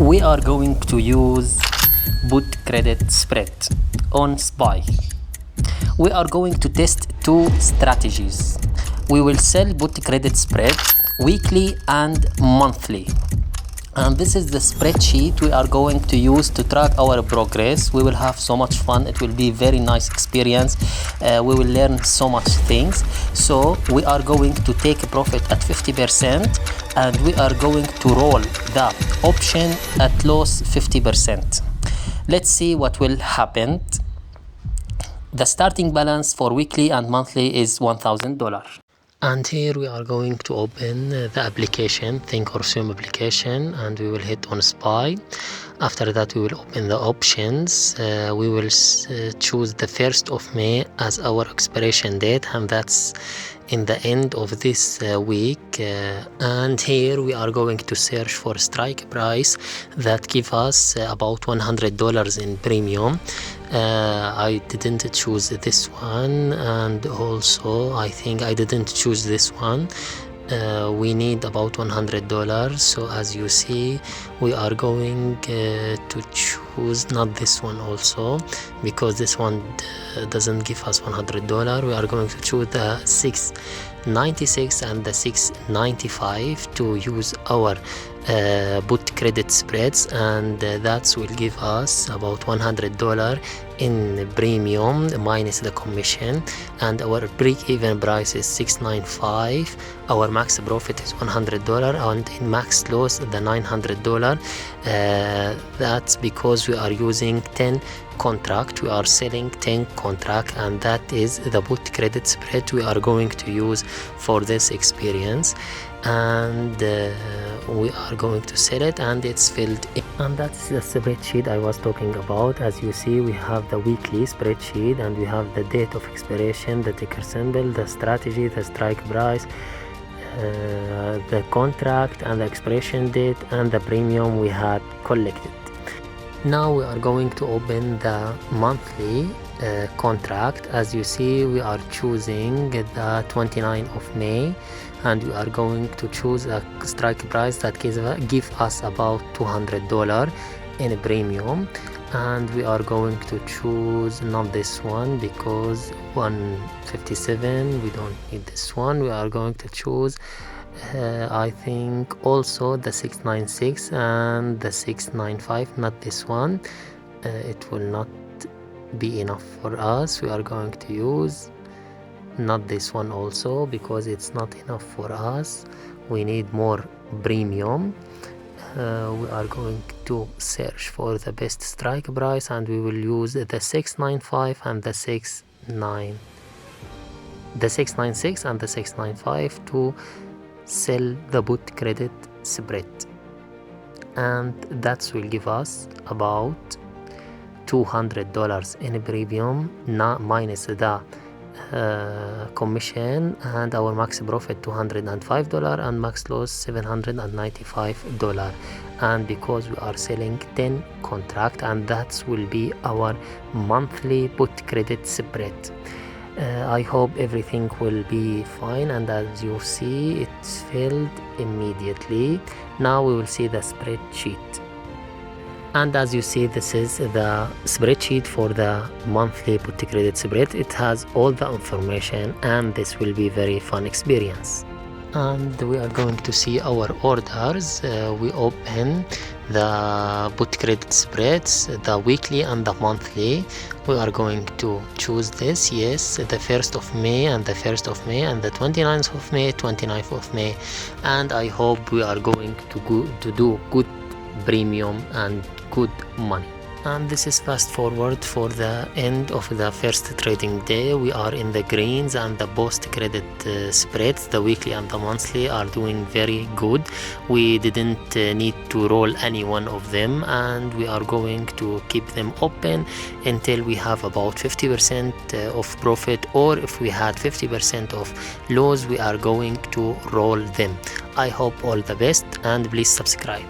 We are going to use put credit spread on SPY. We are going to test two strategies. We will sell put credit spread weekly and monthly. And this is the spreadsheet we are going to use to track our progress. We will have so much fun. It will be very nice experience. We will learn so much things. So we are going to take a profit at 50% and we are going to roll the option at loss 50%. Let's see what will happen. The starting balance for weekly and monthly is $1,000. And here we are going to open the application, Thinkorswim application, and we will hit on SPY. After that we will open the options. We will choose the 1st of May as our expiration date, and that's in the end of this week. And here we are going to search for strike price that give us about $100 in premium. I didn't choose this one, and also I think I didn't choose this one. We need about $100, so as you see we are going to choose not this one also, because this one doesn't give us $100. We are going to choose the 696 and the 695 to use our put credit spreads, and that will give us about $100 in premium minus the commission, and our break-even price is 695. Our max profit is $100, and in max loss the $900. That's because we are using 10 contract. We are selling 10 contract, and that is the put credit spread we are going to use for this experience. And we are going to sell it, and it's filled in. And that's the spreadsheet I was talking about. As you see, we have the weekly spreadsheet, and we have the date of expiration, the ticker symbol, the strategy, the strike price, the contract, and the expiration date, and the premium we had collected. Now we are going to open the monthly contract. As you see, we are choosing the 29th of May, and we are going to choose a strike price that give us about $200 in a premium. And we are going to choose not this one, because 157, we don't need this one. We are going to choose I think also the 696 and the 695, not this one. It will not be enough for us. We are going to use not this one also, because it's not enough for us. We need more premium. We are going to search for the best strike price, and we will use the 695 and the 696 and the 695 to sell the put credit spread, and that will give us about $200 in premium, minus the commission, and our max profit $205 and max loss $795. And because we are selling 10 contract, and that will be our monthly put credit spread. I hope everything will be fine, and as you see, it's filled immediately. Now we will see the spreadsheet, and as you see, this is the spreadsheet for the monthly put credit spread. It has all the information, and this will be very fun experience. And we are going to see our orders. We open the put credit spreads, the weekly and the monthly. We are going to choose this, yes, the 1st of May and the 1st of May and the 29th of May, 29th of May. And I hope we are going to do good premium and good money. And this is fast forward for the end of the first trading day. We are in the greens, and the post credit spreads, the weekly and the monthly, are doing very good. We didn't need to roll any one of them, and we are going to keep them open until we have about 50% of profit, or if we had 50% of loss, we are going to roll them. I hope all the best, and please subscribe.